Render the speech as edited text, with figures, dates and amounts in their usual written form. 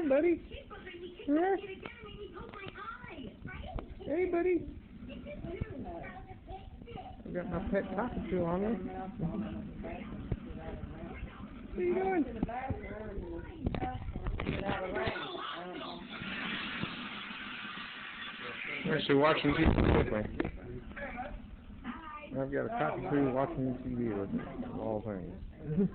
buddy. Yeah. Hey, buddy. I got my pet cockatiel on there. What are you doing? We're actually watching TV with me. I've got a cockatoo watching TV with me, of all things.